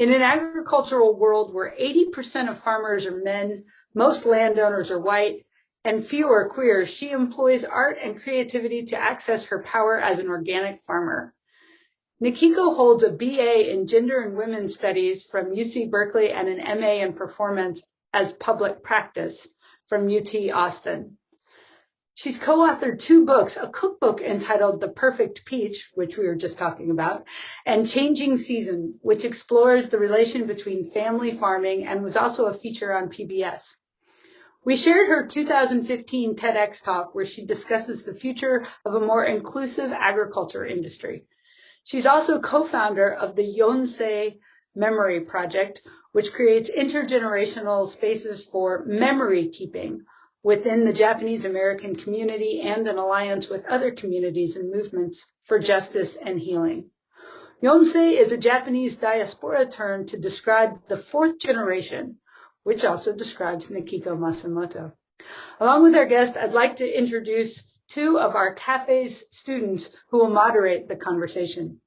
In an agricultural world where 80% of farmers are men, most landowners are white, and few are queer, she employs art and creativity to access her power as an organic farmer. Nikiko holds a BA in Gender and Women's Studies from UC Berkeley and an MA in Performance as Public Practice from UT Austin. She's co-authored 2 books, a cookbook entitled The Perfect Peach, which we were just talking about, and Changing Season, which explores the relation between family farming and was also a feature on PBS. We shared her 2015 TEDx talk where she discusses the future of a more inclusive agriculture industry. She's also co-founder of the Yonsei Memory Project, which creates intergenerational spaces for memory keeping within the Japanese American community and an alliance with other communities and movements for justice and healing. Yonsei is a Japanese diaspora term to describe the 4th generation, which also describes Nikiko Masumoto. Along with our guest, I'd like to introduce 2 of our cafe's students who will moderate the conversation.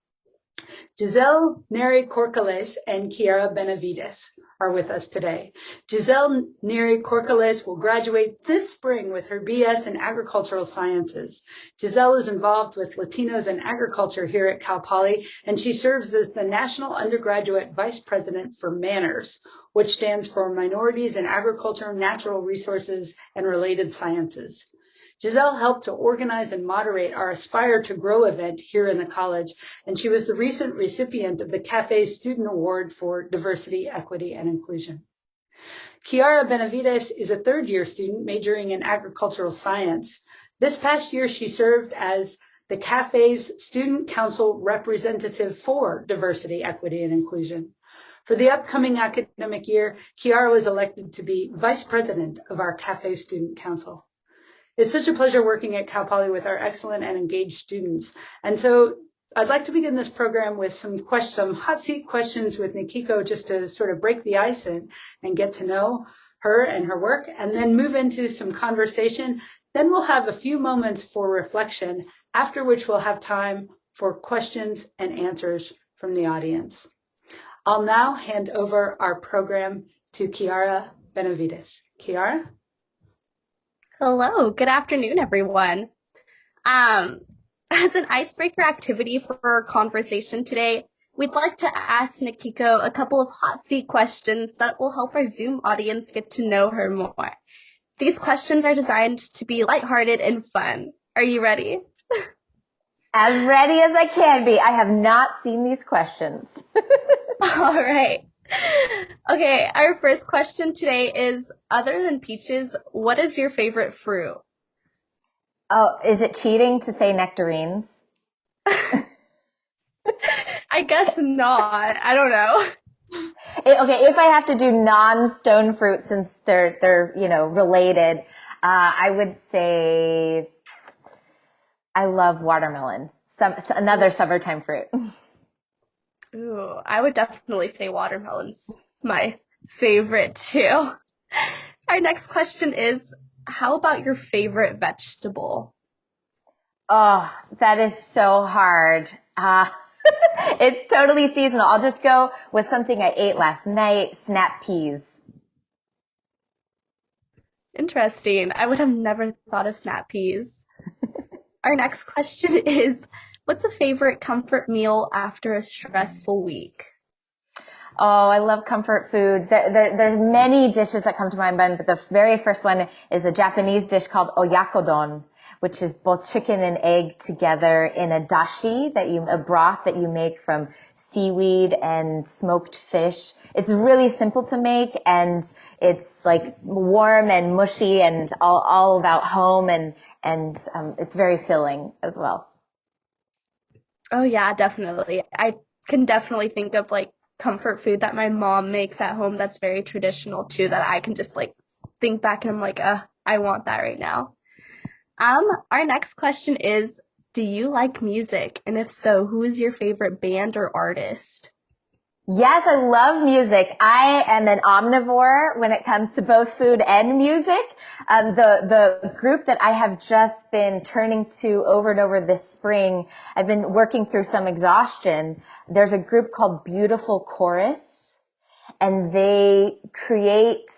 Giselle Neri-Corcales and Chiara Benavides are with us today. Giselle Neri-Corcales will graduate this spring with her BS in Agricultural Sciences. Giselle is involved with Latinos in Agriculture here at Cal Poly, and she serves as the National Undergraduate Vice President for MANNERS, which stands for Minorities in Agriculture, Natural Resources, and Related Sciences. Giselle helped to organize and moderate our Aspire to Grow event here in the college, and she was the recent recipient of the Cafe's Student Award for Diversity, Equity, and Inclusion. Chiara Benavides is a 3rd-year student majoring in agricultural science. This past year, she served as the Cafe's Student Council representative for Diversity, Equity, and Inclusion. For the upcoming academic year, Chiara was elected to be vice president of our Cafe Student Council. It's such a pleasure working at Cal Poly with our excellent and engaged students. And so I'd like to begin this program with some hot seat questions with Nikiko, just to sort of break the ice and get to know her and her work, and then move into some conversation. Then we'll have a few moments for reflection, after which we'll have time for questions and answers from the audience. I'll now hand over our program to Chiara Benavides. Chiara? Hello, good afternoon, everyone. As an icebreaker activity for our conversation today, we'd like to ask Nikiko a couple of hot seat questions that will help our Zoom audience get to know her more. These questions are designed to be lighthearted and fun. Are you ready? As ready as I can be. I have not seen these questions. All right. Okay, our first question today is, other than peaches, what is your favorite fruit? Oh, is it cheating to say nectarines? I guess not. I don't know. Okay, if I have to do non-stone fruit, since they're related, I would say I love watermelon. Another summertime fruit. Ooh, I would definitely say watermelon's my favorite too. Our next question is, how about your favorite vegetable? Oh, that is so hard. It's totally seasonal. I'll just go with something I ate last night, snap peas. Interesting. I would have never thought of snap peas. Our next question is, what's a favorite comfort meal after a stressful week? Oh, I love comfort food. There's many dishes that come to my mind, but the very first one is a Japanese dish called oyakodon, which is both chicken and egg together in a dashi, a broth that you make from seaweed and smoked fish. It's really simple to make, and it's like warm and mushy and all about home, and it's very filling as well. Oh yeah, definitely. I can definitely think of like comfort food that my mom makes at home that's very traditional too, that I can just like think back and I'm like, I want that right now. Our next question is, do you like music? And if so, who is your favorite band or artist? Yes, I love music. I am an omnivore when it comes to both food and music. The group that I have just been turning to over and over this spring, I've been working through some exhaustion. There's a group called Beautiful Chorus. and they create,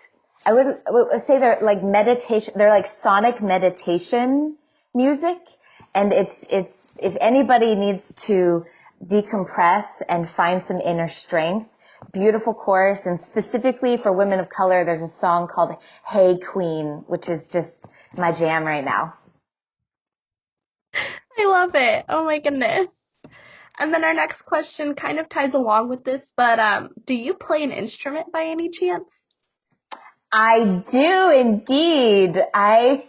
I would say they're like meditation, they're like sonic meditation music. And it's, if anybody needs to decompress and find some inner strength, beautiful chorus. And specifically for women of color, there's a song called Hey Queen, which is just my jam right now. I love it. Oh my goodness. And then our next question kind of ties along with this, but do you play an instrument by any chance? I do indeed. I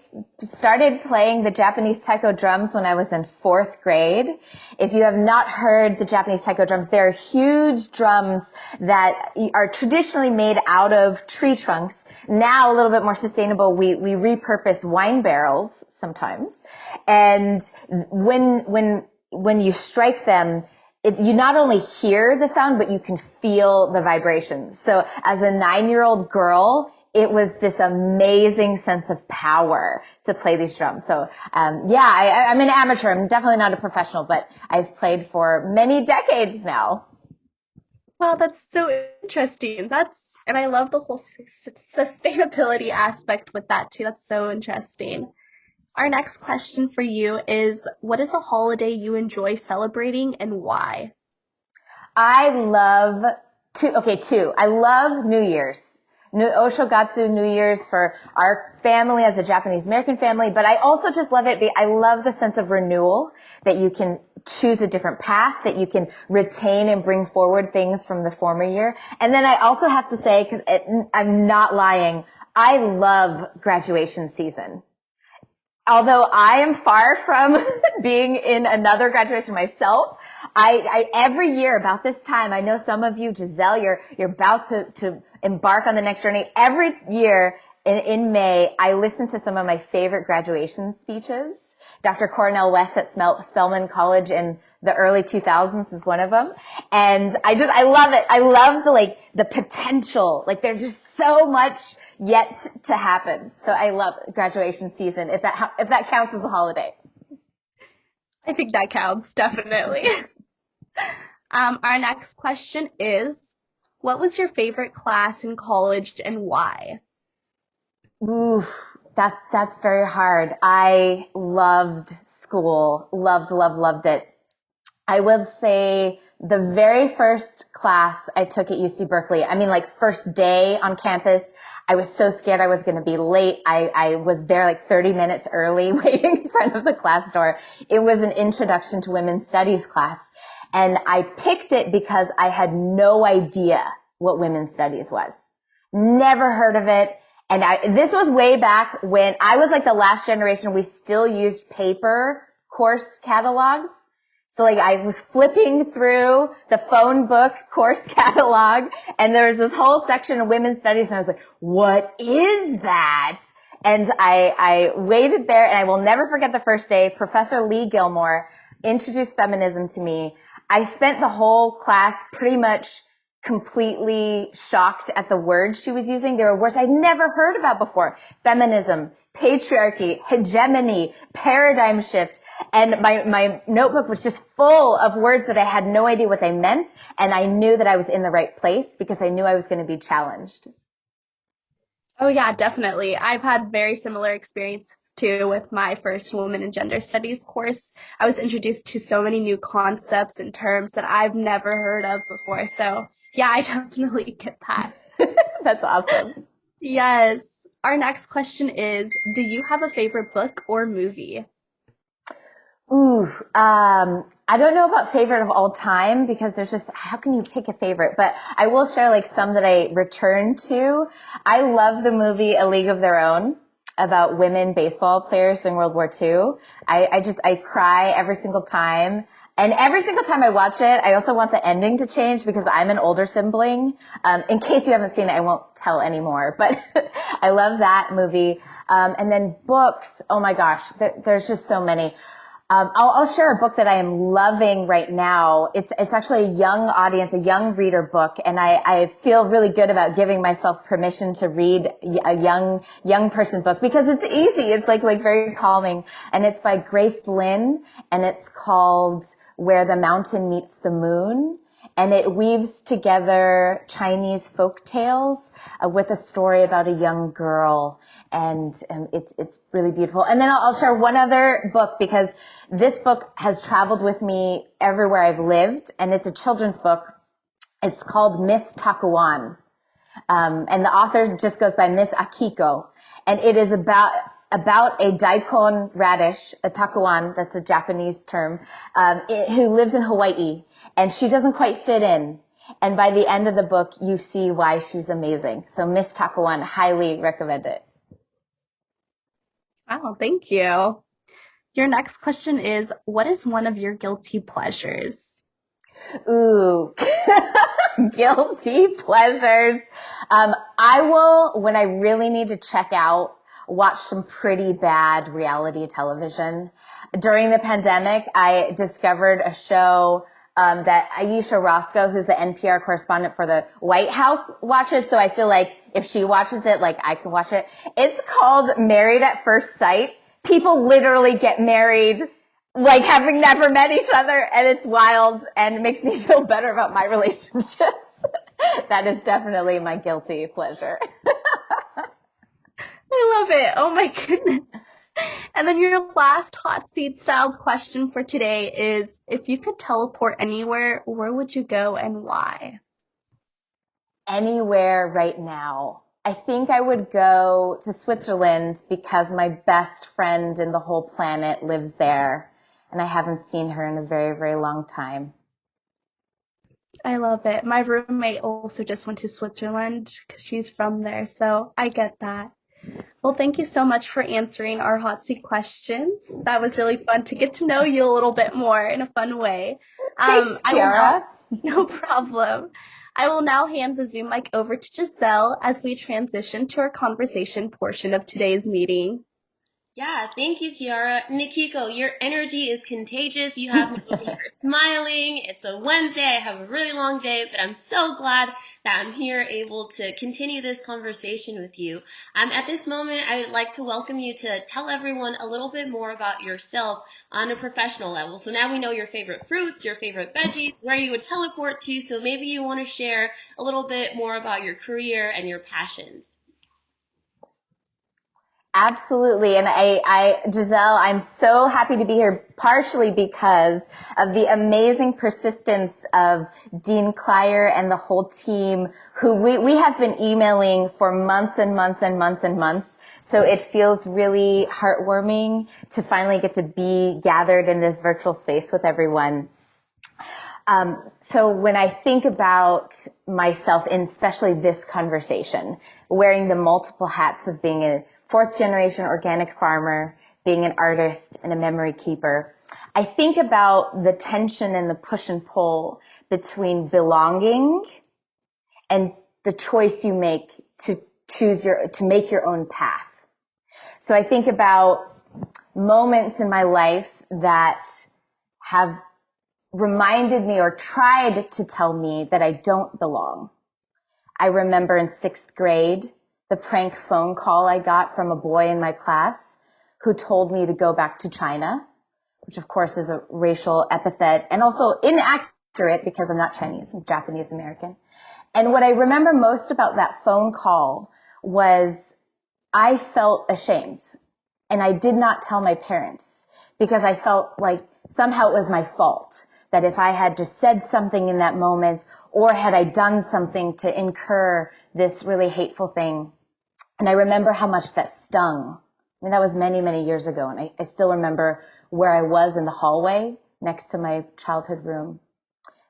started playing the Japanese taiko drums when I was in 4th grade. If you have not heard the Japanese taiko drums, they're huge drums that are traditionally made out of tree trunks. Now a little bit more sustainable. We repurpose wine barrels sometimes. And when you strike them, you not only hear the sound, but you can feel the vibrations. So as a 9-year-old girl, it was this amazing sense of power to play these drums. So, I'm an amateur. I'm definitely not a professional, but I've played for many decades now. Well, that's so interesting. And I love the whole sustainability aspect with that too. That's so interesting. Our next question for you is, what is a holiday you enjoy celebrating and why? I love two. I love New Year's. Oshogatsu, New Year's for our family as a Japanese American family, but I also just love it. I love the sense of renewal, that you can choose a different path, that you can retain and bring forward things from the former year. And then I also have to say, because I'm not lying, I love graduation season. Although I am far from being in another graduation myself, I every year about this time, I know some of you, Giselle, you're about to embark on the next journey. Every year in May, I listen to some of my favorite graduation speeches. Dr. Cornell West at Spelman College in the early 2000s is one of them. And I love it. I love the potential. Like there's just so much yet to happen. So I love graduation season, if that counts as a holiday. I think that counts, definitely. Our next question is, what was your favorite class in college and why? Oof, that's very hard. I loved school. Loved it. I would say the very first class I took at UC Berkeley, I mean, like first day on campus, I was so scared I was going to be late. I was there like 30 minutes early waiting in front of the class door. It was an introduction to women's studies class. And I picked it because I had no idea what women's studies was. Never heard of it. And this was way back when I was like the last generation. We still used paper course catalogs. So like I was flipping through the phone book course catalog, and there was this whole section of women's studies, and I was like, what is that? And I waited there, and I will never forget the first day. Professor Lee Gilmore introduced feminism to me. I spent the whole class pretty much completely shocked at the words she was using. There were words I'd never heard about before. Feminism, patriarchy, hegemony, paradigm shift. And my notebook was just full of words that I had no idea what they meant. And I knew that I was in the right place because I knew I was going to be challenged. Oh yeah, definitely. I've had very similar experiences too with my first women and gender studies course. I was introduced to so many new concepts and terms that I've never heard of before. So yeah, I definitely get that. That's awesome. Yes. Our next question is, do you have a favorite book or movie? Ooh, I don't know about favorite of all time because there's just, how can you pick a favorite? But I will share like some that I return to. I love the movie A League of Their Own about women baseball players during World War II. I cry every single time. And every single time I watch it, I also want the ending to change because I'm an older sibling. In case you haven't seen it, I won't tell anymore, but I love that movie. And then books, oh my gosh, there's just so many. I'll share a book that I am loving right now. It's actually a young audience, a young reader book, and I feel really good about giving myself permission to read a young person book because it's easy. It's like very calming, and it's by Grace Lynn, and it's called Where the Mountain Meets the Moon. and it weaves together Chinese folk tales with a story about a young girl, and it's really beautiful. And then I'll share one other book, because this book has traveled with me everywhere I've lived, and it's a children's book. It's called Miss Takuan. And the author just goes by Miss Akiko. And it is about a daikon radish, a takuan, that's a Japanese term, who lives in Hawaii. And she doesn't quite fit in. And by the end of the book, you see why she's amazing. So Miss Takuan, highly recommend it. Wow, thank you. Your next question is, what is one of your guilty pleasures? Ooh, guilty pleasures. I will, when I really need to check out, watch some pretty bad reality television. During the pandemic, I discovered a show that Ayesha Roscoe, who's the NPR correspondent for the White House, watches. So I feel like if she watches it, like I can watch it. It's called Married at First Sight. People literally get married like having never met each other, and it's wild and makes me feel better about my relationships. That is definitely my guilty pleasure. I love it. Oh my goodness. And then your last hot seat styled question for today is, if you could teleport anywhere, where would you go and why? Anywhere right now. I think I would go to Switzerland because my best friend in the whole planet lives there, and I haven't seen her in a very, very long time. I love it. My roommate also just went to Switzerland because she's from there, so I get that. Well, thank you so much for answering our hot seat questions. That was really fun to get to know you a little bit more in a fun way. Thanks, Kiara. No problem. I will now hand the Zoom mic over to Giselle as we transition to our conversation portion of today's meeting. Yeah, thank you, Kiara. Nikiko, your energy is contagious. You have me over here smiling. It's a Wednesday. I have a really long day, but I'm so glad that I'm here able to continue this conversation with you. At this moment, I would like to welcome you to tell everyone a little bit more about yourself on a professional level. So now we know your favorite fruits, your favorite veggies, where you would teleport to. So maybe you want to share a little bit more about your career and your passions. Absolutely. And Giselle, I'm so happy to be here, partially because of the amazing persistence of Dean Klyer and the whole team, who we have been emailing for months and months and months and months. So it feels really heartwarming to finally get to be gathered in this virtual space with everyone. So when I think about myself, and especially this conversation, wearing the multiple hats of being a fourth generation organic farmer, being an artist and a memory keeper, I think about the tension and the push and pull between belonging and the choice you make to make your own path. So I think about moments in my life that have reminded me or tried to tell me that I don't belong. I remember in 6th grade, the prank phone call I got from a boy in my class who told me to go back to China, which of course is a racial epithet and also inaccurate because I'm not Chinese, I'm Japanese American. And what I remember most about that phone call was I felt ashamed, and I did not tell my parents because I felt like somehow it was my fault, that if I had just said something in that moment, or had I done something to incur this really hateful thing. And I remember how much that stung. I mean, that was many, many years ago, and I still remember where I was in the hallway next to my childhood room.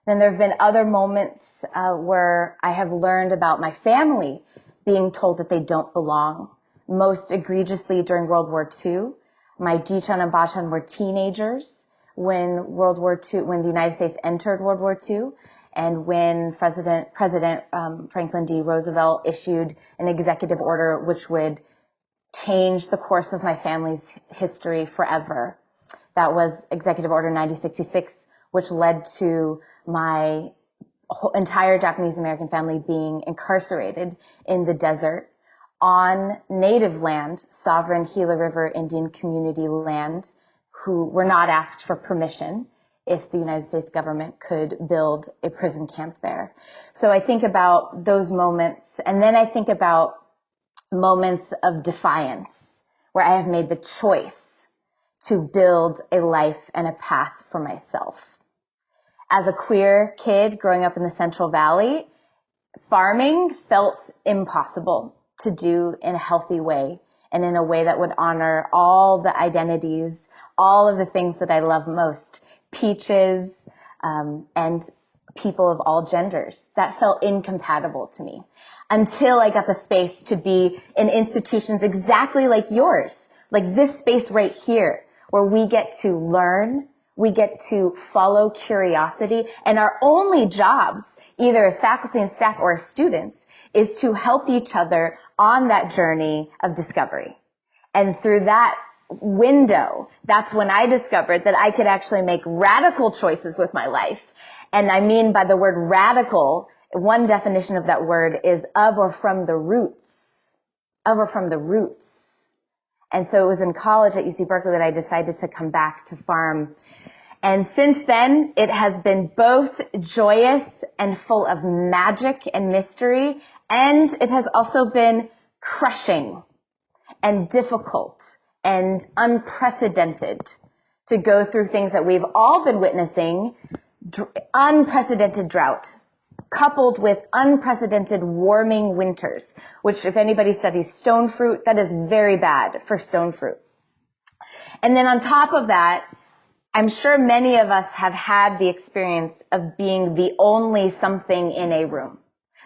Then there have been other moments where I have learned about my family being told that they don't belong. Most egregiously during World War II. My Jichan and Bachan were teenagers when the United States entered World War II, and when President Franklin D. Roosevelt issued an executive order which would change the course of my family's history forever. That was Executive Order 9066, which led to my entire Japanese American family being incarcerated in the desert on native land, sovereign Gila River Indian community land, who were not asked for permission if the United States government could build a prison camp there. So I think about those moments, and then I think about moments of defiance where I have made the choice to build a life and a path for myself. As a queer kid growing up in the Central Valley, farming felt impossible to do in a healthy way and in a way that would honor all the identities, all of the things that I love most, peaches, and people of all genders. That felt incompatible to me until I got the space to be in institutions exactly like yours, like this space right here, where we get to learn, we get to follow curiosity, and our only jobs, either as faculty and staff or as students, is to help each other on that journey of discovery. And through that window, that's when I discovered that I could actually make radical choices with my life. And I mean by the word radical, one definition of that word is of or from the roots. Of or from the roots. And so it was in college at UC Berkeley that I decided to come back to farm. And since then, it has been both joyous and full of magic and mystery, and it has also been crushing and difficult and unprecedented to go through things that we've all been witnessing, unprecedented drought, coupled with unprecedented warming winters, which if anybody studies stone fruit, that is very bad for stone fruit. And then on top of that, I'm sure many of us have had the experience of being the only something in a room,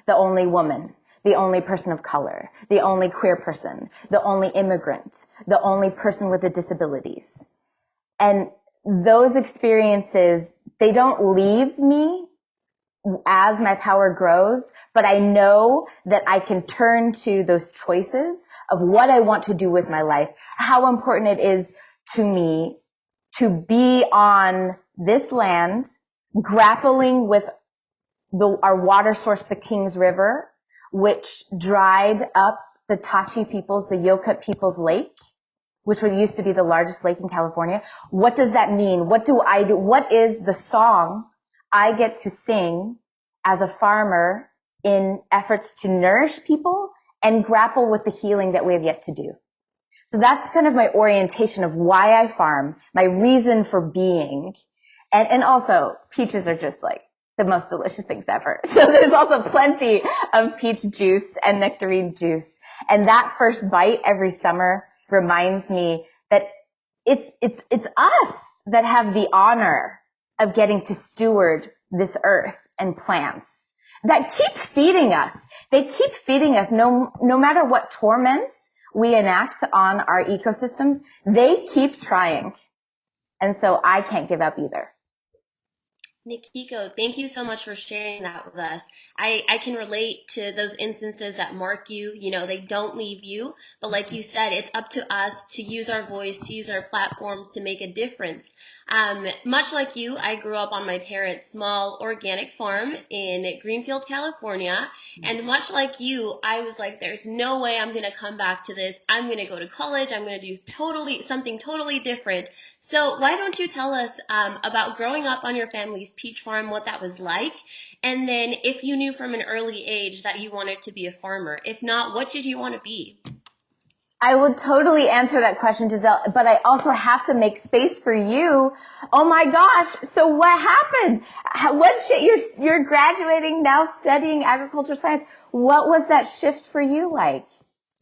the only woman, the only person of color, the only queer person, the only immigrant, the only person with the disabilities. And those experiences, they don't leave me as my power grows, but I know that I can turn to those choices of what I want to do with my life, how important it is to me to be on this land, grappling with our water source, the Kings River, which dried up the Tachi people's, the Yokut people's lake, which used to be the largest lake in California. What does that mean? What do I do? What is the song I get to sing as a farmer in efforts to nourish people and grapple with the healing that we have yet to do? So that's kind of my orientation of why I farm, my reason for being. And also, peaches are just like the most delicious things ever. So there's also plenty of peach juice and nectarine juice. And that first bite every summer reminds me that it's us that have the honor of getting to steward this earth and plants that keep feeding us. They keep feeding us no matter what torments we enact on our ecosystems, they keep trying. And so I can't give up either. Nikiko, thank you so much for sharing that with us. I can relate to those instances that mark you. You know, they don't leave you, but like you said, it's up to us to use our voice, to use our platforms to make a difference. Much like you, I grew up on my parents' small organic farm in Greenfield, California. And much like you, I was like, there's no way I'm going to come back to this. I'm going to go to college. I'm going to do something totally different. So why don't you tell us about growing up on your family's peach farm, what that was like, and then if you knew from an early age that you wanted to be a farmer. If not, what did you want to be? I would totally answer that question, Giselle, but I also have to make space for you. Oh my gosh. So what happened? You're graduating now, studying agricultural science. What was that shift for you like?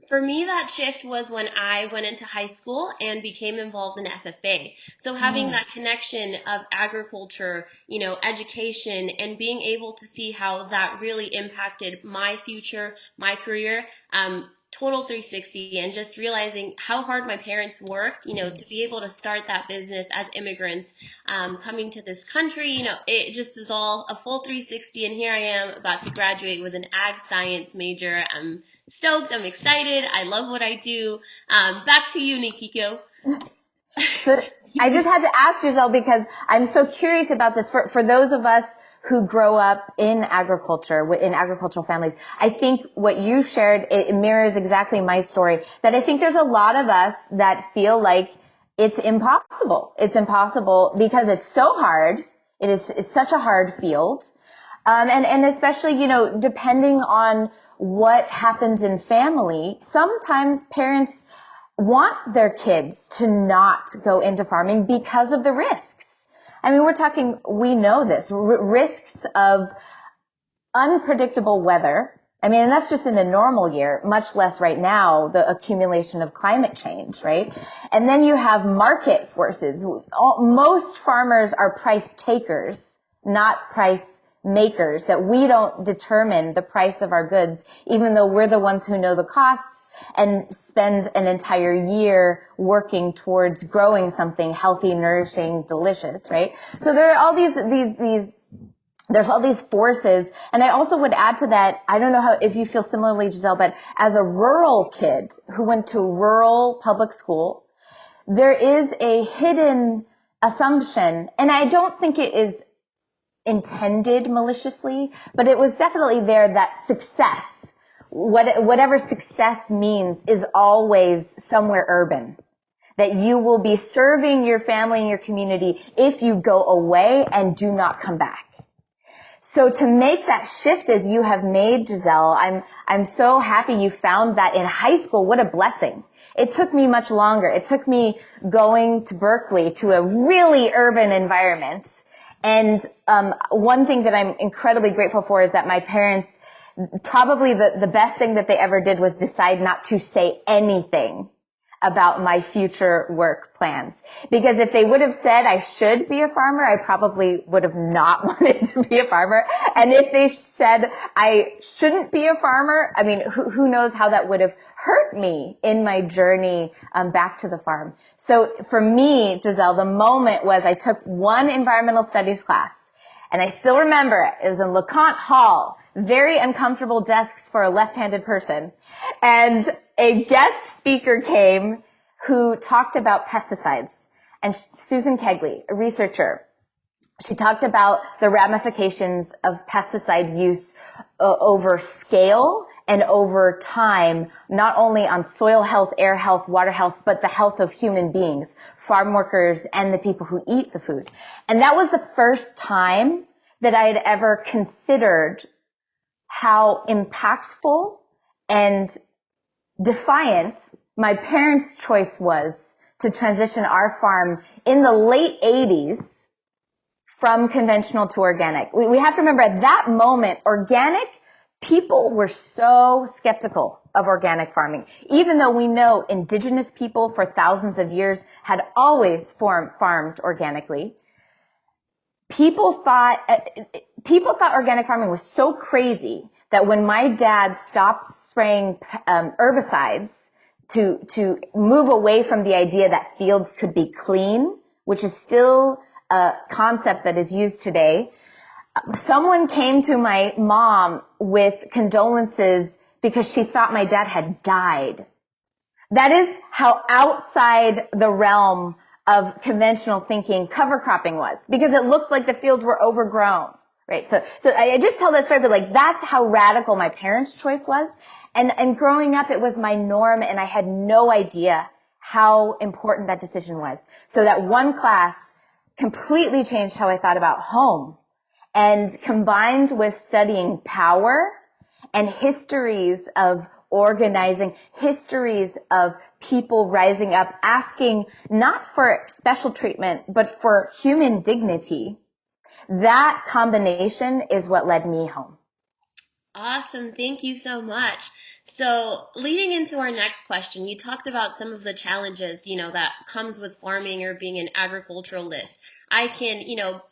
For me, that shift was when I went into high school and became involved in FFA. So having that connection of agriculture, you know, education, and being able to see how that really impacted my future, my career, total 360, and just realizing how hard my parents worked, you know, to be able to start that business as immigrants, coming to this country, you know, it just is all a full 360. And here I am about to graduate with an ag science major. I'm stoked. I'm excited. I love what I do. Back to you, Nikiko. So I just had to ask Giselle because I'm so curious about this. For those of us who grow up in agriculture, in agricultural families, I think what you shared, it mirrors exactly my story. That I think there's a lot of us that feel like it's impossible. It's impossible because it's so hard. It's such a hard field. And especially, depending on what happens in family, sometimes parents want their kids to not go into farming because of the risks. I mean, we know this, risks of unpredictable weather. I mean, and that's just in a normal year, much less right now, the accumulation of climate change, right? And then you have market forces. Most farmers are price takers, not price makers, that we don't determine the price of our goods, even though we're the ones who know the costs and spend an entire year working towards growing something healthy, nourishing, delicious, right? So there are all there's all these forces. And I also would add to that, I don't know if you feel similarly, Giselle, but as a rural kid who went to rural public school, there is a hidden assumption, and I don't think it is intended maliciously, but it was definitely there, that success, whatever success means, is always somewhere urban. That you will be serving your family and your community if you go away and do not come back. So to make that shift as you have made, Giselle, I'm so happy you found that in high school. What a blessing. It took me much longer. It took me going to Berkeley, to a really urban environment. And one thing that I'm incredibly grateful for is that my parents, probably the best thing that they ever did was decide not to say anything about my future work plans. Because if they would have said I should be a farmer, I probably would have not wanted to be a farmer. And if they said I shouldn't be a farmer, I mean, who knows how that would have hurt me in my journey back to the farm. So for me, Giselle, the moment was I took one environmental studies class, and I still remember it. It was in LeConte Hall, very uncomfortable desks for a left-handed person. And a guest speaker came who talked about pesticides. And Susan Kegley, a researcher, she talked about the ramifications of pesticide use over scale and over time, not only on soil health, air health, water health, but the health of human beings, farm workers, and the people who eat the food. And that was the first time that I had ever considered how impactful and defiant my parents' choice was to transition our farm in the late 80s from conventional to organic. We have to remember at that moment, organic, people were so skeptical of organic farming, even though we know indigenous people for thousands of years had always farmed organically. People thought organic farming was so crazy that when my dad stopped spraying herbicides to move away from the idea that fields could be clean, which is still a concept that is used today, someone came to my mom with condolences because she thought my dad had died. That is how outside the realm of conventional thinking cover cropping was, because it looked like the fields were overgrown, right? So I just tell that story, but like that's how radical my parents' choice was. And growing up, it was my norm, and I had no idea how important that decision was. So that one class completely changed how I thought about home, and combined with studying power and histories of organizing, histories of people rising up, asking not for special treatment, but for human dignity. That combination is what led me home. Awesome. Thank you so much. So, leading into our next question, you talked about some of the challenges, that comes with farming or being an agriculturalist. I can,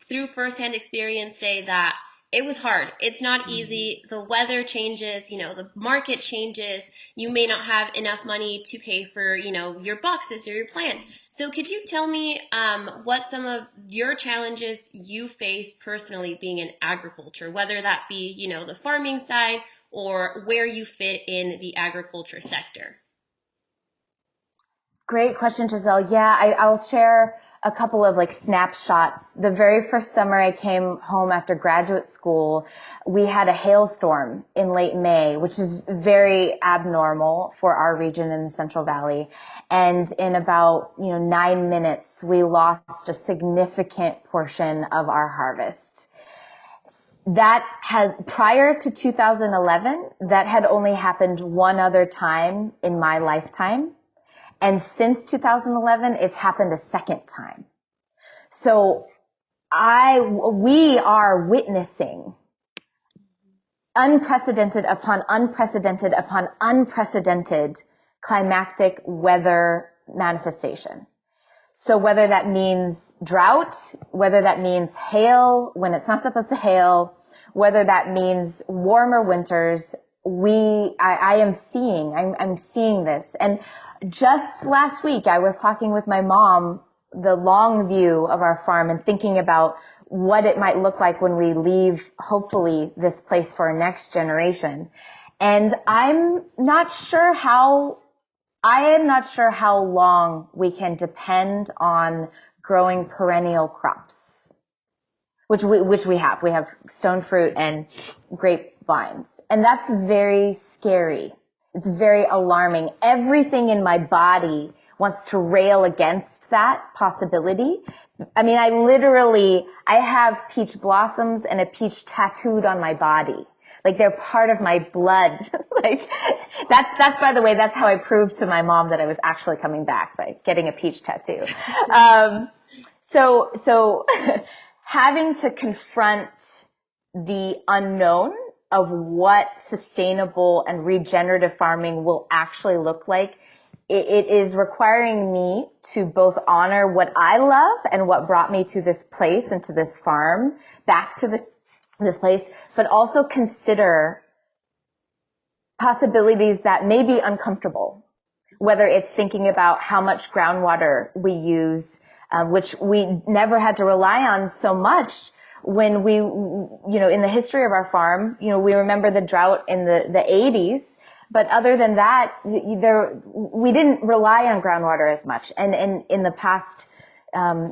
through firsthand experience say that it was hard. It's not easy. The weather changes, the market changes. You may not have enough money to pay for, your boxes or your plants. So could you tell me what some of your challenges you face personally being in agriculture, whether that be, the farming side or where you fit in the agriculture sector? Great question, Giselle. Yeah, I'll share a couple of like snapshots. The very first summer I came home after graduate school, we had a hailstorm in late May, which is very abnormal for our region in the Central Valley. And in about, 9 minutes, we lost a significant portion of our harvest. That had, prior to 2011, that had only happened one other time in my lifetime. And since 2011, it's happened a second time. So we are witnessing unprecedented upon unprecedented upon unprecedented climactic weather manifestation. So whether that means drought, whether that means hail when it's not supposed to hail, whether that means warmer winters, I'm seeing this. And just last week, I was talking with my mom, the long view of our farm, and thinking about what it might look like when we leave, hopefully, this place for our next generation. And I am not sure how long we can depend on growing perennial crops, which we have. We have stone fruit and grapevines. And that's very scary. It's very alarming. Everything in my body wants to rail against that possibility. I mean, I have peach blossoms and a peach tattooed on my body. Like they're part of my blood. Like that's, by the way, that's how I proved to my mom that I was actually coming back, by getting a peach tattoo. So having to confront the unknown of what sustainable and regenerative farming will actually look like, it is requiring me to both honor what I love and what brought me to this place and to this farm, back to this place, but also consider possibilities that may be uncomfortable, whether it's thinking about how much groundwater we use, which we never had to rely on so much when we, in the history of our farm, we remember the drought in the 80s. But other than that, we didn't rely on groundwater as much. And in the past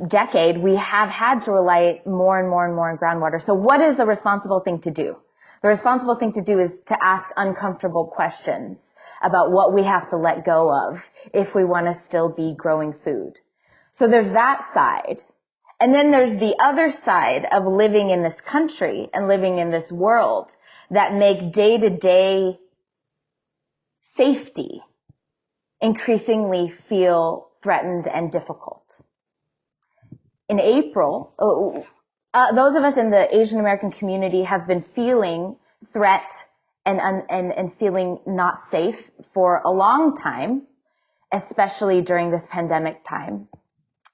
decade, we have had to rely more and more and more on groundwater. So what is the responsible thing to do? The responsible thing to do is to ask uncomfortable questions about what we have to let go of if we want to still be growing food. So there's that side. And then there's the other side of living in this country and living in this world that make day-to-day safety increasingly feel threatened and difficult. In April, those of us in the Asian American community have been feeling threat and feeling not safe for a long time, especially during this pandemic time.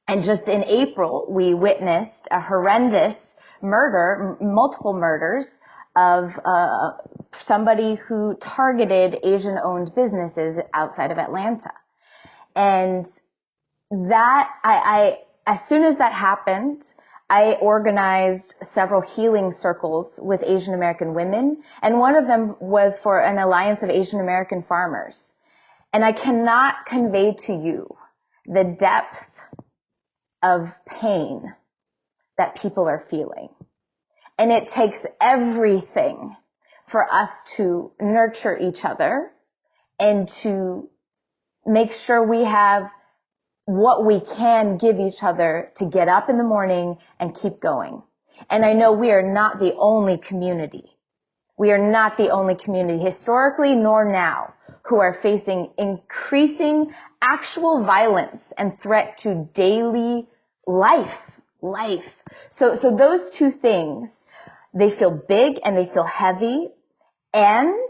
And just in April, we witnessed a horrendous murder, multiple murders of somebody who targeted Asian-owned businesses outside of Atlanta. And that, as soon as that happened, I organized several healing circles with Asian American women, and one of them was for an alliance of Asian American farmers. And I cannot convey to you the depth of pain that people are feeling. And it takes everything for us to nurture each other and to make sure we have what we can give each other to get up in the morning and keep going. And I know we are not the only community. We are not the only community historically nor now who are facing increasing actual violence and threat to daily life. So those two things, they feel big and they feel heavy. And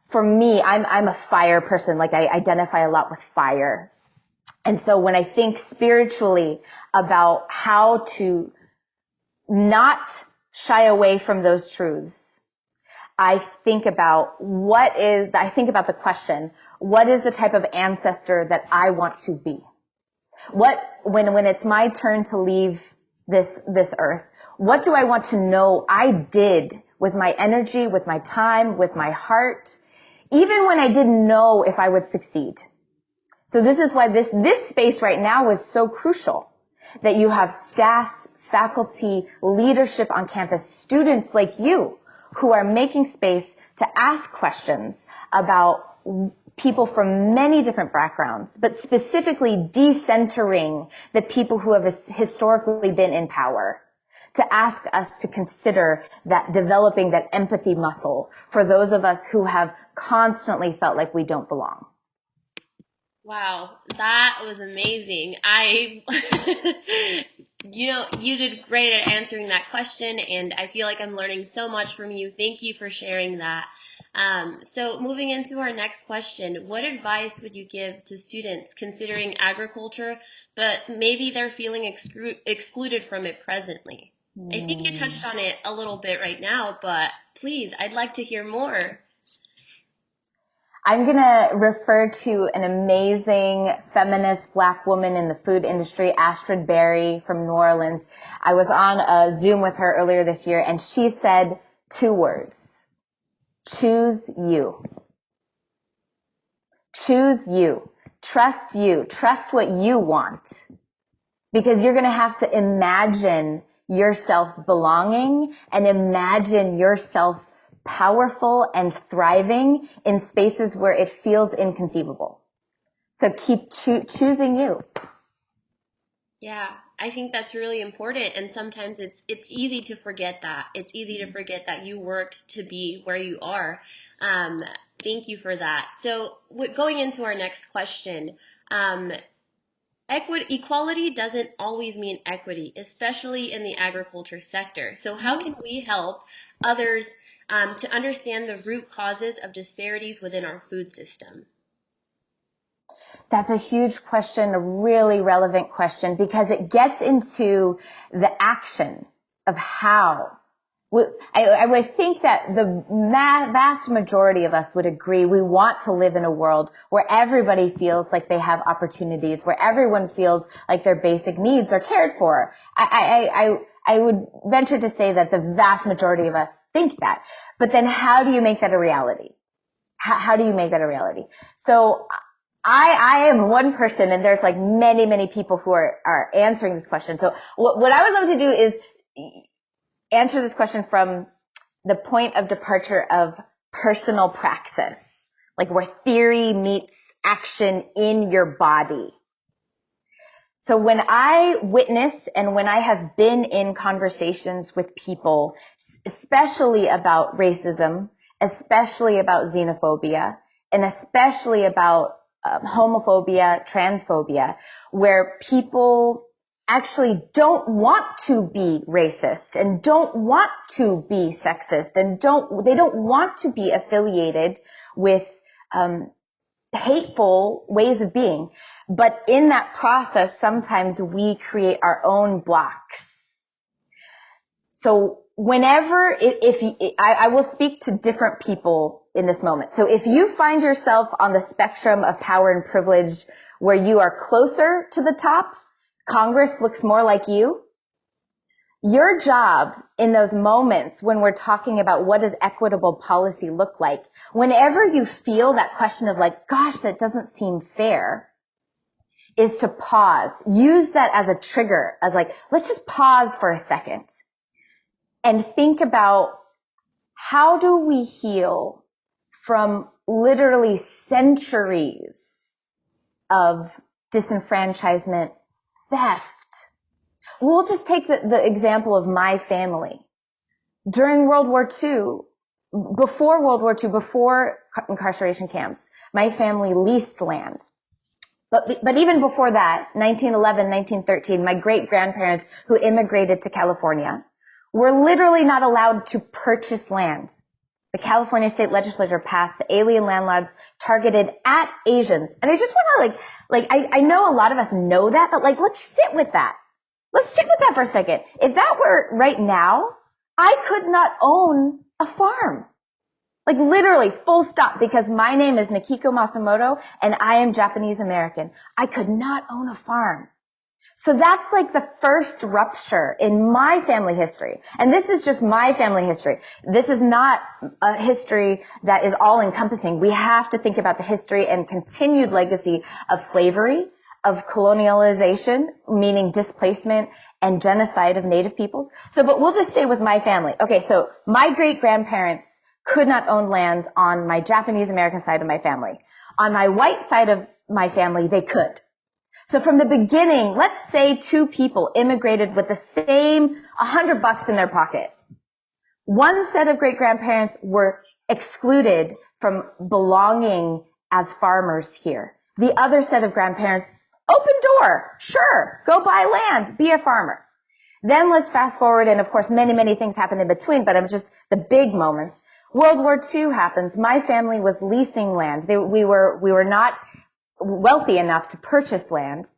for me, I'm a fire person. Like I identify a lot with fire. And so when I think spiritually about how to not shy away from those truths, I think about the question, what is the type of ancestor that I want to be? When it's my turn to leave this earth, what do I want to know I did with my energy, with my time, with my heart, even when I didn't know if I would succeed? So this is why this space right now is so crucial, that you have staff, faculty, leadership on campus, students like you who are making space to ask questions about people from many different backgrounds, but specifically decentering the people who have historically been in power, to ask us to consider that developing that empathy muscle for those of us who have constantly felt like we don't belong. Wow, that was amazing. You did great at answering that question, and I feel like I'm learning so much from you. Thank you for sharing that. So moving into our next question, what advice would you give to students considering agriculture, but maybe they're feeling excluded from it presently? I think you touched on it a little bit right now, but please, I'd like to hear more. I'm going to refer to an amazing feminist Black woman in the food industry, Astrid Berry from New Orleans. I was on a Zoom with her earlier this year, and she said 2 words: choose you. Choose you. Trust you. Trust what you want. Because you're going to have to imagine yourself belonging and imagine yourself powerful and thriving in spaces where it feels inconceivable. So keep choosing you. Yeah, I think that's really important, and sometimes it's easy to forget that. It's easy to forget that you worked to be where you are. Thank you for that. So going into our next question, equality doesn't always mean equity, especially in the agriculture sector. So how can we help others to understand the root causes of disparities within our food system? That's a huge question, a really relevant question, because it gets into the action of how. I would think that the vast majority of us would agree we want to live in a world where everybody feels like they have opportunities, where everyone feels like their basic needs are cared for. I would venture to say that the vast majority of us think that. But then how do you make that a reality? How do you make that a reality? So I am one person, and there's like many people who are answering this question. So what I would love to do is answer this question from the point of departure of personal praxis, like where theory meets action in your body. So when I witness and when I have been in conversations with people, especially about racism, especially about xenophobia, and especially about homophobia, transphobia, where people actually don't want to be racist and don't want to be sexist and they don't want to be affiliated with hateful ways of being. But in that process, sometimes we create our own blocks. So whenever, I will speak to different people in this moment. So if you find yourself on the spectrum of power and privilege where you are closer to the top, Congress looks more like you. Your job in those moments when we're talking about what does equitable policy look like, whenever you feel that question of like, gosh, that doesn't seem fair, is to pause. Use that as a trigger, as like, let's just pause for a second and think about how do we heal from literally centuries of disenfranchisement, theft. We'll just take the example of my family. During World War II, before World War II, before incarceration camps, my family leased land. But even before that, 1911, 1913, my great-grandparents who immigrated to California were literally not allowed to purchase land. The California state legislature passed the alien landlords targeted at Asians. And I just want to I know a lot of us know that, but let's sit with that. Let's sit with that for a second. If that were right now, I could not own a farm. Literally, full stop, because my name is Nikiko Masumoto and I am Japanese American. I could not own a farm. So that's the first rupture in my family history. And this is just my family history. This is not a history that is all encompassing. We have to think about the history and continued legacy of slavery, of colonialization, meaning displacement and genocide of Native peoples. So, but we'll just stay with my family. Okay, so my great-grandparents could not own land on my Japanese American side of my family. On my white side of my family, they could. So from the beginning, let's say two people immigrated with the same $100 in their pocket. One set of great-grandparents were excluded from belonging as farmers here. The other set of grandparents, open door, sure, go buy land, be a farmer. Then let's fast forward, and of course many, many things happen in between, but I'm just the big moments. World War II happens. My family was leasing land. We were not wealthy enough to purchase land.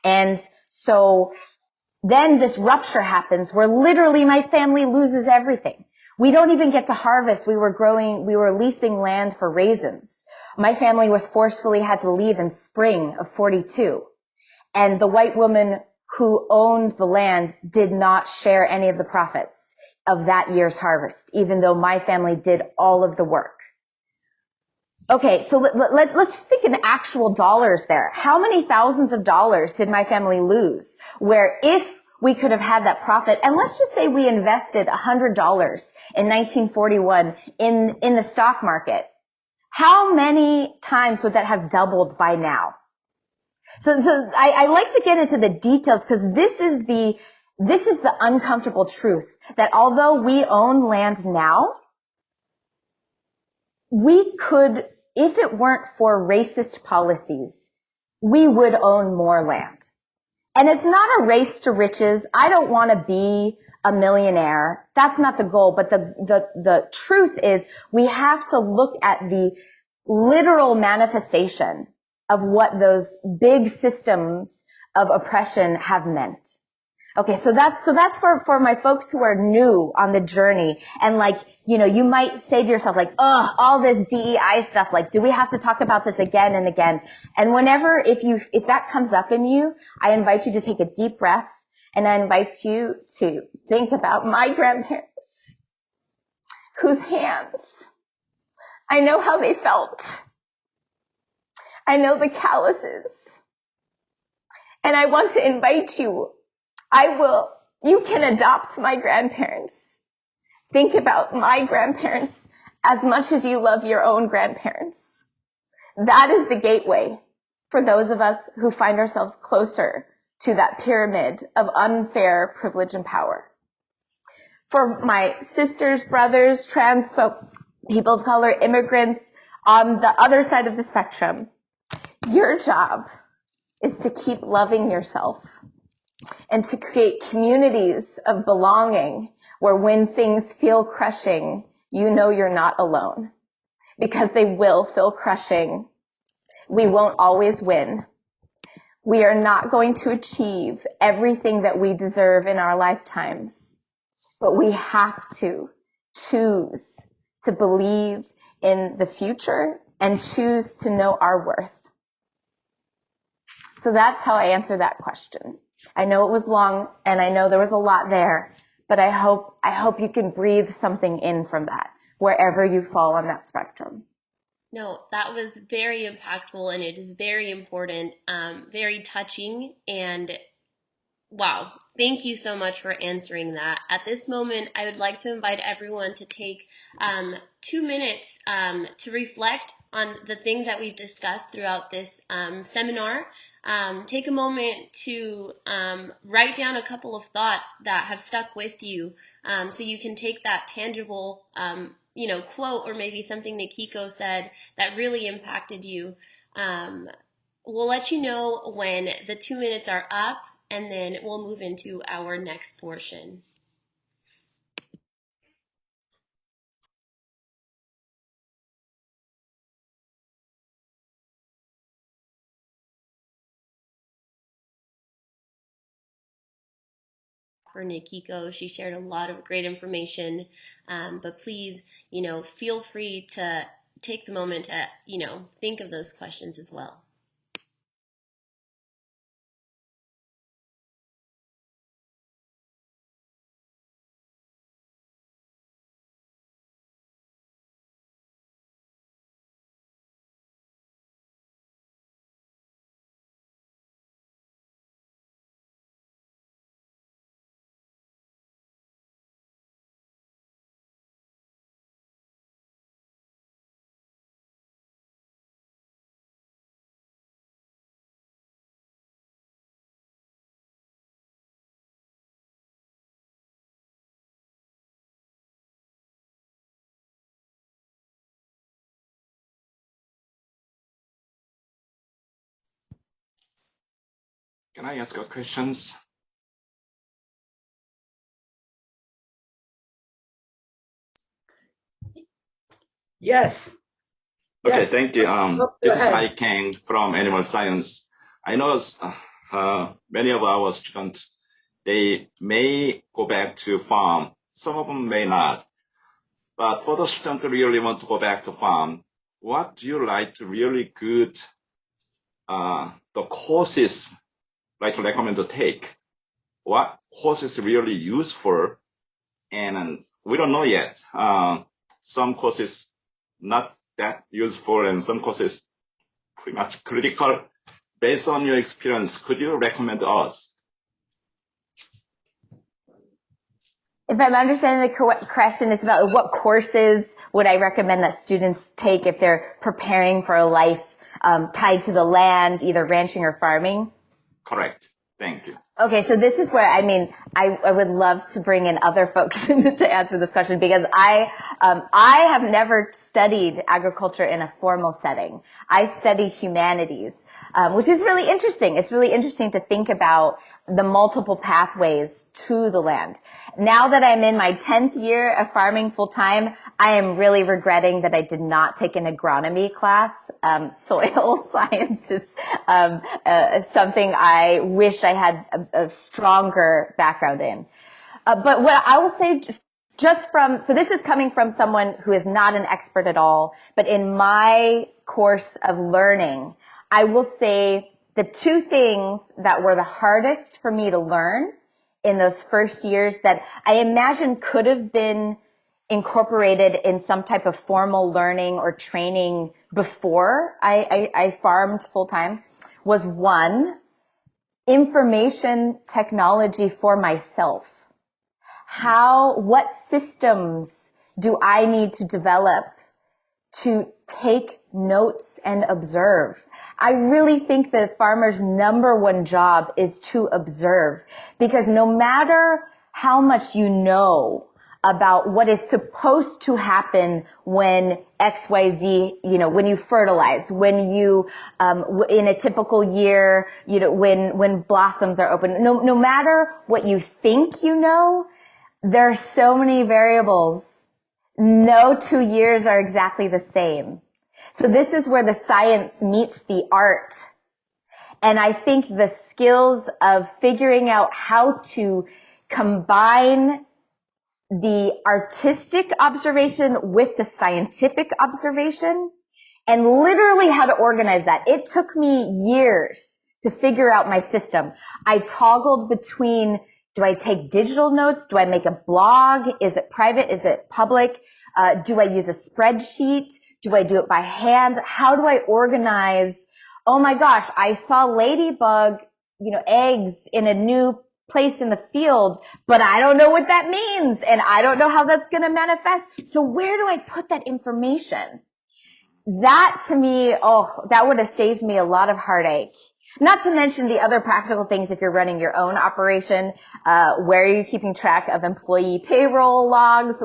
And so then this rupture happens where literally my family loses everything. We don't even get to harvest. We were leasing land for raisins. My family was forcefully had to leave in spring of 42. And the white woman who owned the land did not share any of the profits of that year's harvest, even though my family did all of the work. Okay, so let's think in actual dollars there. How many thousands of dollars did my family lose? Where if we could have had that profit, and let's just say we invested $100 in 1941 in the stock market, how many times would that have doubled by now? So I like to get into the details because this is the uncomfortable truth that although we own land now, we could, if it weren't for racist policies, we would own more land. And it's not a race to riches. I don't want to be a millionaire. That's not the goal. But the truth is we have to look at the literal manifestation of what those big systems of oppression have meant. Okay, so that's for my folks who are new on the journey. And like, you know, you might say to yourself like, oh, all this DEI stuff, like, do we have to talk about this again and again? And whenever, if that comes up in you, I invite you to take a deep breath and I invite you to think about my grandparents whose hands, I know how they felt. I know the calluses. And I want to invite you. You can adopt my grandparents. Think about my grandparents as much as you love your own grandparents. That is the gateway for those of us who find ourselves closer to that pyramid of unfair privilege and power. For my sisters, brothers, trans folk, people of color, immigrants on the other side of the spectrum, your job is to keep loving yourself and to create communities of belonging where when things feel crushing, you know you're not alone because they will feel crushing. We won't always win. We are not going to achieve everything that we deserve in our lifetimes, but we have to choose to believe in the future and choose to know our worth. So that's how I answer that question. I know it was long and I know there was a lot there, but I hope you can breathe something in from that, wherever you fall on that spectrum. No, that was very impactful and it is very important, very touching, and wow, thank you so much for answering that. At this moment, I would like to invite everyone to take 2 minutes to reflect on the things that we've discussed throughout this seminar. Take a moment to write down a couple of thoughts that have stuck with you, so you can take that tangible quote or maybe something that Kiko said that really impacted you. We'll let you know when the 2 minutes are up, and then we'll move into our next portion. For Nikiko, she shared a lot of great information, but please, feel free to take the moment to, think of those questions as well. Can I ask a questions? Yes. Okay, Yes. thank you. Go This is ahead. Hai Kang from Animal Science. I know many of our students, they may go back to farm. Some of them may not. But for the students who really want to go back to farm, what do you like to really good the courses like to recommend to take? What courses really useful? And we don't know yet. Some courses not that useful, and some courses pretty much critical. Based on your experience, could you recommend us? If I'm understanding the question, it's about what courses would I recommend that students take if they're preparing for a life tied to the land, either ranching or farming? Correct. Thank you. Okay, so this is where, I mean, I would love to bring in other folks to answer this question, because I have never studied agriculture in a formal setting. I studied humanities, which is really interesting. It's really interesting to think about the multiple pathways to the land. Now that I'm in my 10th year of farming full time, I am really regretting that I did not take an agronomy class. Soil science is something I wish I had a stronger background in. But what I will say, so this is coming from someone who is not an expert at all, but in my course of learning, I will say the two things that were the hardest for me to learn in those first years that I imagine could have been incorporated in some type of formal learning or training before I farmed full time was, one, information technology for myself. What systems do I need to develop to take notes and observe? I really think that farmers' number one job is to observe, because no matter how much you know about what is supposed to happen when XYZ, when you fertilize, when you, in a typical year, when blossoms are open, no matter what you think you know, there are so many variables. No 2 years are exactly the same. So this is where the science meets the art. And I think the skills of figuring out how to combine the artistic observation with the scientific observation, and literally how to organize that. It took me years to figure out my system. I toggled between, do I take digital notes? Do I make a blog? Is it private? Is it public? Do I use a spreadsheet? Do I do it by hand? How do I organize? Oh my gosh, I saw ladybug, eggs in a new place in the field, but I don't know what that means, and I don't know how that's going to manifest. So where do I put that information? That to me, that would have saved me a lot of heartache. Not to mention the other practical things if you're running your own operation, where are you keeping track of employee payroll logs,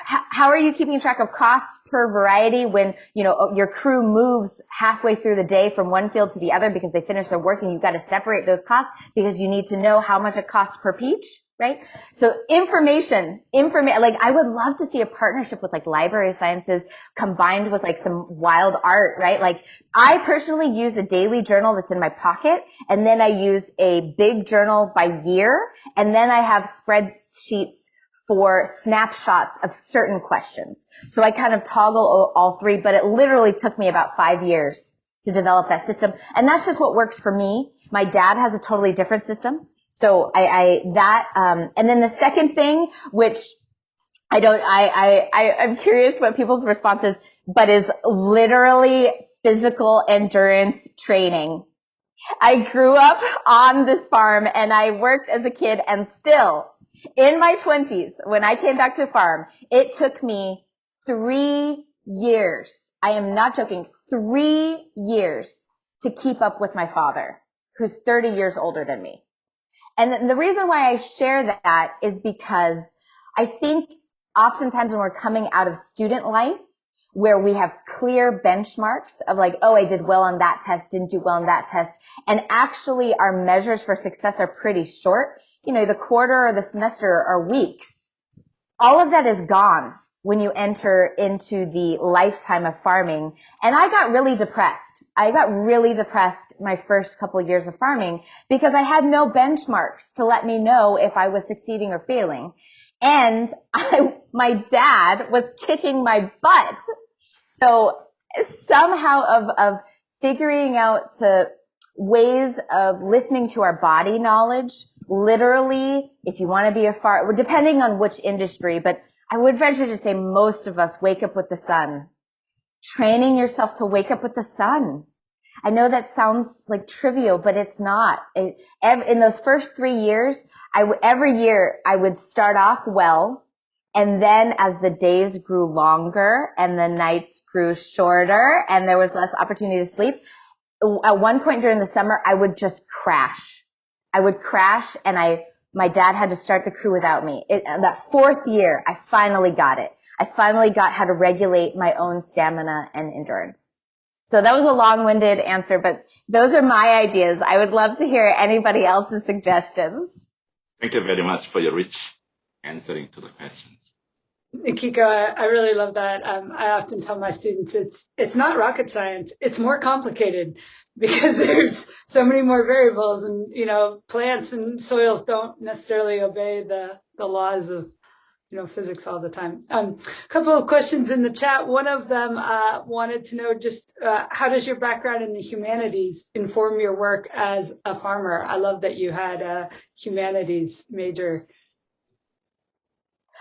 how are you keeping track of costs per variety when, your crew moves halfway through the day from one field to the other because they finish their work, and you've got to separate those costs because you need to know how much it costs per peach. Right? So information, like I would love to see a partnership with like library sciences combined with like some wild art, right? Like I personally use a daily journal that's in my pocket, and then I use a big journal by year, and then I have spreadsheets for snapshots of certain questions. So I kind of toggle all three, but it literally took me about 5 years to develop that system. And that's just what works for me. My dad has a totally different system. So and then the second thing, which I'm curious what people's response is, but is literally physical endurance training. I grew up on this farm, and I worked as a kid, and still in my 20s, when I came back to farm, it took me 3 years. I am not joking. 3 years to keep up with my father, who's 30 years older than me. And the reason why I share that is because I think oftentimes when we're coming out of student life, where we have clear benchmarks of like, oh, I did well on that test, didn't do well on that test. And actually our measures for success are pretty short. You know, the quarter or the semester are weeks. All of that is gone when you enter into the lifetime of farming. And I got really depressed. My first couple of years of farming because I had no benchmarks to let me know if I was succeeding or failing. And my dad was kicking my butt. So somehow of figuring out ways of listening to our body knowledge, literally, if you want to be a farmer, depending on which industry, but I would venture to say most of us wake up with the sun. Training yourself to wake up with the sun. I know that sounds like trivial, but it's not. In those first 3 years, every year I would start off well. And then as the days grew longer and the nights grew shorter and there was less opportunity to sleep, at one point during the summer, I would just crash. And my dad had to start the crew without me. That fourth year, I finally got it. I finally got how to regulate my own stamina and endurance. So that was a long-winded answer, but those are my ideas. I would love to hear anybody else's suggestions. Thank you very much for your rich answering to the questions. Nikiko, I really love that. I often tell my students it's not rocket science. It's more complicated because there's so many more variables, and you know, plants and soils don't necessarily obey the laws of physics all the time. A couple of questions in the chat. One of them wanted to know just how does your background in the humanities inform your work as a farmer? I love that you had a humanities major.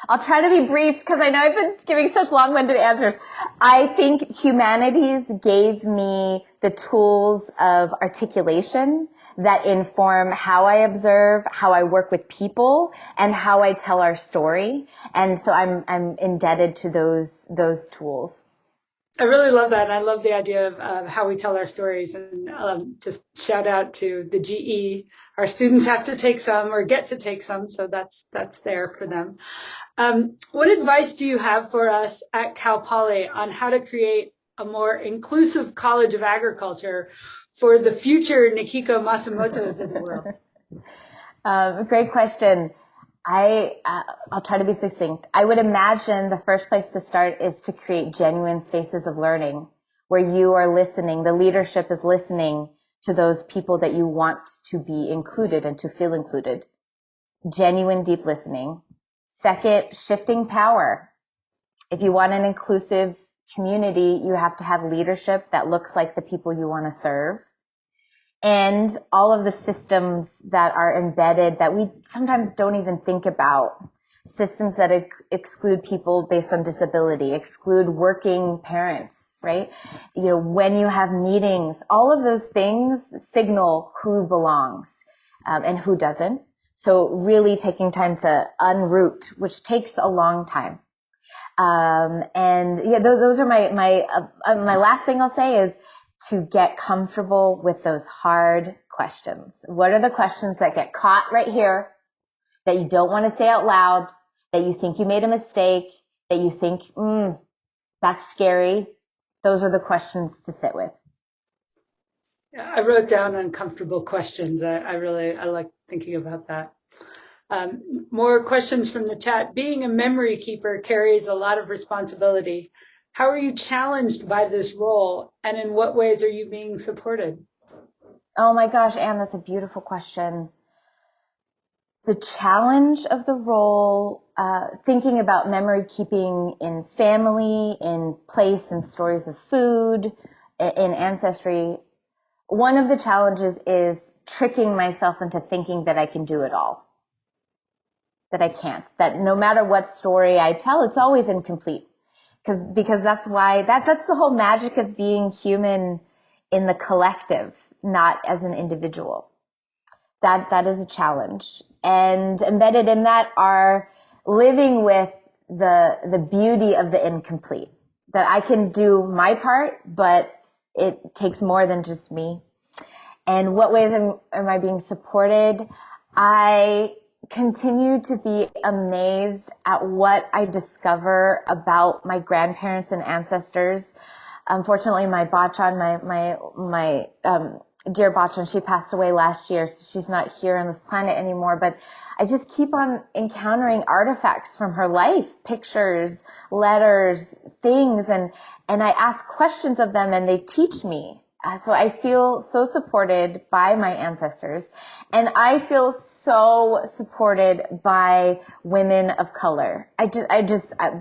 I'll try to be brief because I know I've been giving such long-winded answers. I think humanities gave me the tools of articulation that inform how I observe, how I work with people, and how I tell our story. And so I'm indebted to those tools. I really love that. And I love the idea of how we tell our stories, and just shout out to the GE. Our students have to take some or get to take some. So that's there for them. What advice do you have for us at Cal Poly on how to create a more inclusive College of Agriculture for the future Nikiko Masumotos of the world? Great question. I'll try to be succinct. I would imagine the first place to start is to create genuine spaces of learning where you are listening. The leadership is listening to those people that you want to be included and to feel included. Genuine, deep listening. Second, shifting power. If you want an inclusive community, you have to have leadership that looks like the people you want to serve. And all of the systems that are embedded that we sometimes don't even think about. Systems that exclude people based on disability, exclude working parents, right? You know, when you have meetings, all of those things signal who belongs and who doesn't. So really taking time to unroot, which takes a long time. And yeah, those are my last thing I'll say is to get comfortable with those hard questions. What are the questions that get caught right here that you don't want to say out loud, that you think you made a mistake, that you think, that's scary? Those are the questions to sit with. Yeah, I wrote down uncomfortable questions. I like thinking about that. More questions from the chat. Being a memory keeper carries a lot of responsibility. How are you challenged by this role, and in what ways are you being supported? Oh my gosh, Anne, that's a beautiful question. The challenge of the role, thinking about memory keeping in family, in place, in stories of food, in ancestry. One of the challenges is tricking myself into thinking that I can do it all. That I can't. That no matter what story I tell, it's always incomplete. Because that's why, that's the whole magic of being human in the collective, not as an individual. That is a challenge. And embedded in that are living with the beauty of the incomplete. That I can do my part, but it takes more than just me. And what ways am I being supported? I continue to be amazed at what I discover about my grandparents and ancestors. Unfortunately, my bachan, my dear bachan, she passed away last year, so she's not here on this planet anymore. But I just keep on encountering artifacts from her life, pictures, letters, things, and I ask questions of them, and they teach me. So I feel so supported by my ancestors, and I feel so supported by women of color.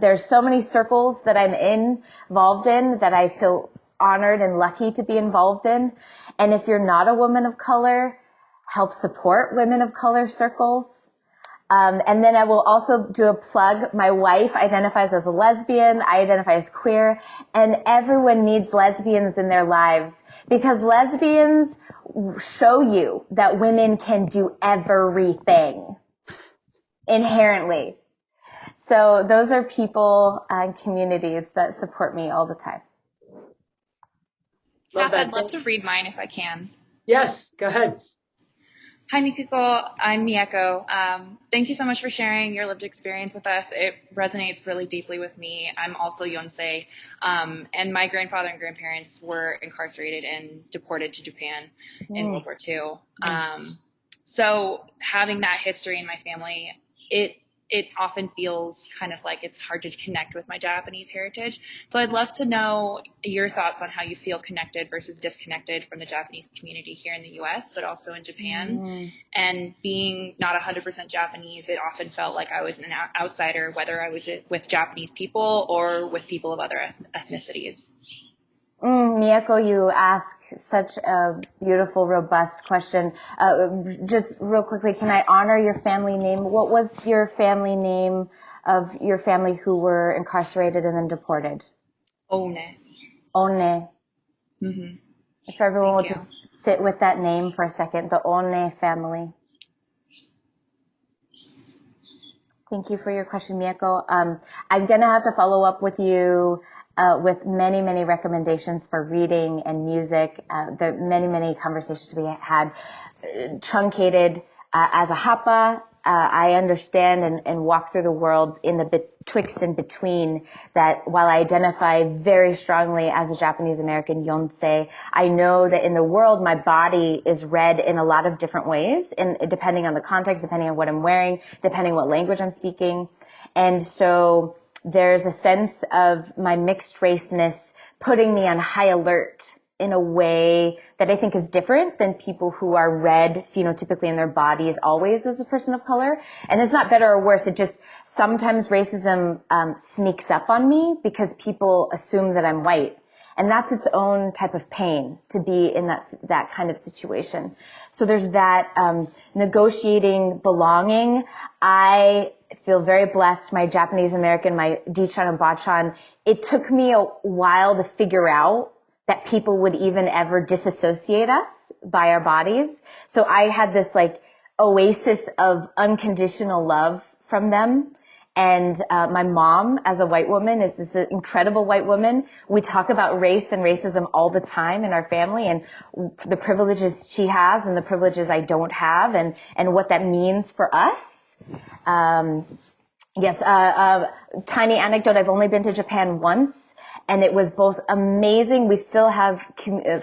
There's so many circles that I'm involved in that I feel honored and lucky to be involved in. And if you're not a woman of color, help support women of color circles. And then I will also do a plug. My wife identifies as a lesbian. I identify as queer. And everyone needs lesbians in their lives because lesbians show you that women can do everything inherently. So those are people and communities that support me all the time. Love that. I'd love to read mine if I can. Yes, go ahead. Hi, Nikiko. I'm Mieko. Thank you so much for sharing your lived experience with us. It resonates really deeply with me. I'm also Yonsei, and my grandfather and grandparents were incarcerated and deported to Japan in World War II. So having that history in my family, it often feels kind of like it's hard to connect with my Japanese heritage. So I'd love to know your thoughts on how you feel connected versus disconnected from the Japanese community here in the US, but also in Japan. And being not 100% Japanese, it often felt like I was an outsider, whether I was with Japanese people or with people of other ethnicities. Mieko, you ask such a beautiful, robust question. Just real quickly, can I honor your family name? What was your family name of your family who were incarcerated and then deported? One. One. Mm-hmm. If everyone will Thank you. just sit with that name for a second, the One family. Thank you for your question, Mieko. I'm going to have to follow up with you with many, many recommendations for reading and music. There are many, many conversations to be had. Truncated as a Hapa, I understand and walk through the world in the betwixt and between that while I identify very strongly as a Japanese American Yonsei, I know that in the world my body is read in a lot of different ways, and depending on the context, depending on what I'm wearing, depending what language I'm speaking. And so there's a sense of my mixed raceness putting me on high alert in a way that I think is different than people who are read phenotypically in their bodies always as a person of color. And it's not better or worse. It just sometimes racism sneaks up on me because people assume that I'm white. And that's its own type of pain to be in that kind of situation. So there's that negotiating belonging. I feel very blessed. My Japanese American, my Dichan and Bachan, it took me a while to figure out that people would even ever disassociate us by our bodies. So I had this like oasis of unconditional love from them. And my mom, as a white woman, is this incredible white woman. We talk about race and racism all the time in our family, and the privileges she has and the privileges I don't have, and what that means for us. Yes, tiny anecdote. I've only been to Japan once, and it was both amazing. We still have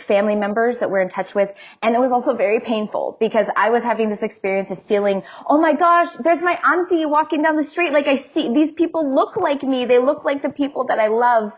family members that we're in touch with, and it was also very painful because I was having this experience of feeling, oh my gosh, there's my auntie walking down the street. Like I see these people look like me. They look like the people that I love.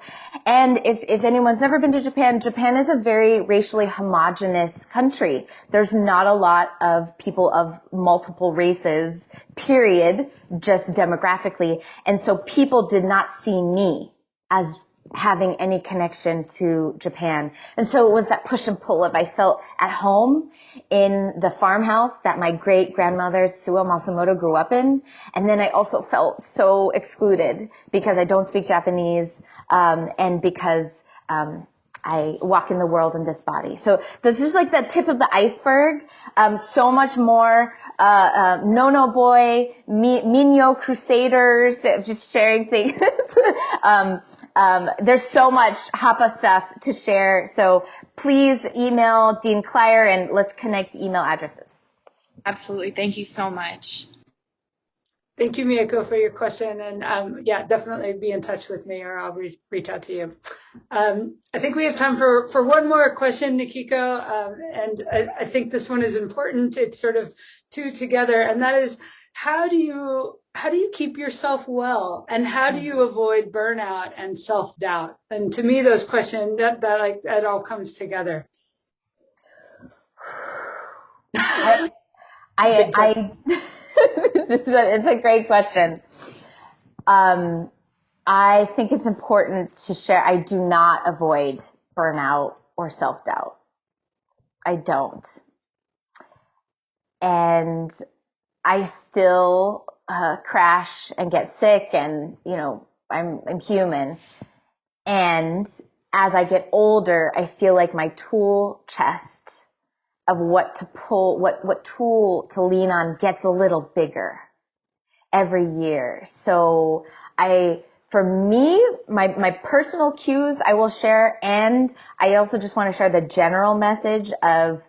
And if anyone's never been to Japan, Japan is a very racially homogenous country. There's not a lot of people of multiple races, period, just demographically. And so people did not see me as having any connection to Japan. And so it was that push and pull of I felt at home in the farmhouse that my great grandmother Nikiko Masumoto grew up in. And then I also felt so excluded because I don't speak Japanese, and because, I walk in the world in this body. So this is like the tip of the iceberg. So much more, no boy, Minyo crusaders, that just sharing things. There's so much Hapa stuff to share. So please email Dean Clyer and let's connect email addresses. Absolutely. Thank you so much. Thank you, Miyako, for your question. And yeah, definitely be in touch with me or I'll reach out to you. I think we have time for one more question, Nikiko. And I think this one is important. It's sort of two together. And that is, how do you keep yourself well? And how do you avoid burnout and self-doubt? And to me, those questions, that all comes together. It's a great question. I think it's important to share. I do not avoid burnout or self-doubt. I don't. And I still crash and get sick, and I'm human. And as I get older, I feel like my tool chest of what to pull, what tool to lean on gets a little bigger every year. So for me, my personal cues I will share, and I also just want to share the general message of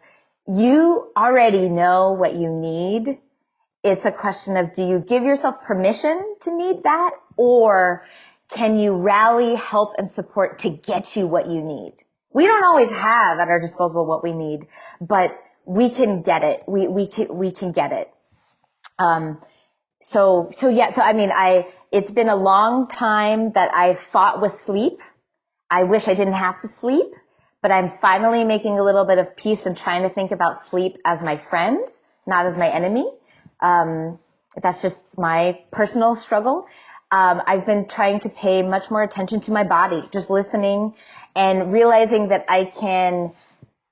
you already know what you need. It's a question of, do you give yourself permission to need that, or can you rally, help, and support to get you what you need? We don't always have at our disposal what we need, but we can get it. We can get it. So I mean, it's been a long time that I've fought with sleep. I wish I didn't have to sleep, but I'm finally making a little bit of peace and trying to think about sleep as my friend, not as my enemy. That's just my personal struggle. I've been trying to pay much more attention to my body, just listening and realizing that I can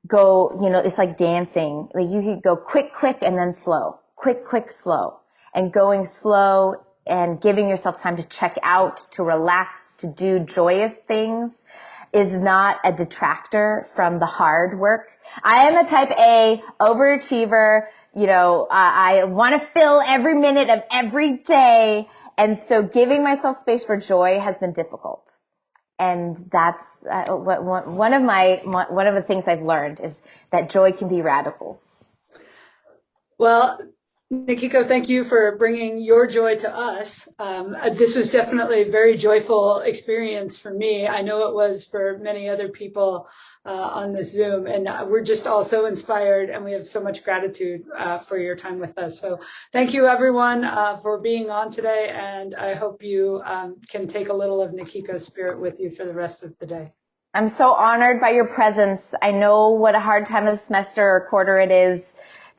go, it's like dancing. Like you could go quick, and then slow, quick, slow, and going slow and giving yourself time to check out, to relax, to do joyous things is not a detractor from the hard work. I am a type A overachiever. I want to fill every minute of every day. And so giving myself space for joy has been difficult. And that's one of the things I've learned is that joy can be radical. Well, Nikiko, thank you for bringing your joy to us. This was definitely a very joyful experience for me. I know it was for many other people on this Zoom, and we're just all so inspired, and we have so much gratitude for your time with us. So thank you, everyone, for being on today, and I hope you can take a little of Nikiko's spirit with you for the rest of the day. I'm so honored by your presence. I know what a hard time of the semester or quarter it is.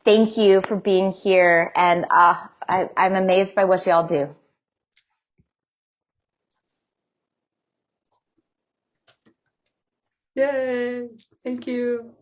Thank you for being here, and I'm amazed by what y'all do. Yay! Thank you.